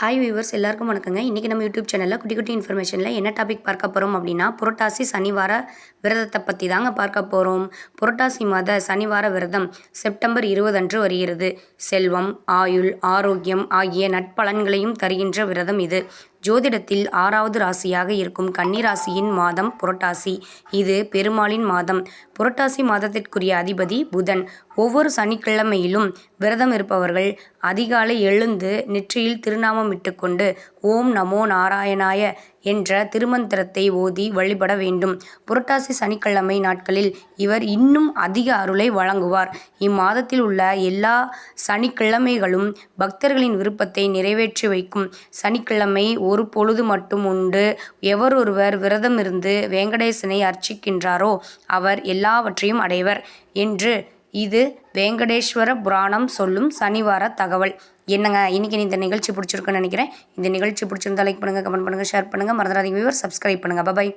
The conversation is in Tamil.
ஹாய் வியூவர்ஸ் எல்லாருக்கும் வணக்கங்க. இன்றைக்கி நம்ம யூடியூப் சேனலில் குட்டி குட்டி இன்ஃபர்மேஷனில் என்ன டாபிக் பார்க்க போகிறோம் அப்படின்னா, புரட்டாசி சனிவார விரதத்தை பற்றி தாங்க பார்க்க போகிறோம். புரட்டாசி மாத சனிவார விரதம் செப்டம்பர் 20 அன்று வருகிறது. செல்வம், ஆயுள், ஆரோக்கியம் ஆகிய நட்பலன்களையும் தருகின்ற விரதம் இது. ஜோதிடத்தில் 6வது ராசியாக இருக்கும் கன்னி ராசியின் மாதம் புரட்டாசி. இது பெருமாளின் மாதம். புரட்டாசி மாதத்திற்குரிய அதிபதி புதன். ஒவ்வொரு சனிக்கிழமையிலும் விரதம் இருப்பவர்கள் அதிகாலை எழுந்து நெற்றியில் திருநாமம் இட்டுக்கொண்டு ஓம் நமோ நாராயணாய என்ற திருமந்திரத்தை ஓதி வழிபட வேண்டும். புரட்டாசி சனிக்கிழமை நாட்களில் இவர் இன்னும் அதிக அருளை வழங்குவார். இம்மாதத்தில் உள்ள எல்லா சனிக்கிழமைகளும் பக்தர்களின் விருப்பத்தை நிறைவேற்றி வைக்கும் சனிக்கிழமை ஒரு பொழுது மட்டும் உண்டு. எவரொருவர் விரதம் இருந்து வெங்கடேசனை அர்ச்சிக்கின்றாரோ அவர் எல்லாவற்றையும் அடைவர் என்று இது வெங்கடேஸ்வர புராணம் சொல்லும் சனிவார தகவல். என்னங்க, இன்னைக்கு இந்த நிகழ்ச்சி பிடிச்சிருக்குன்னு நினைக்கிறேன். இந்த நிகழ்ச்சி பிடிச்சிருந்தா லைக் பண்ணுங்கள், கமெண்ட் பண்ணுங்கள், ஷேர் பண்ணுங்கள். மறந்துடாதீங்க வியூவர், சப்ஸ்கிரைப் பண்ணுங்கள். பாய்.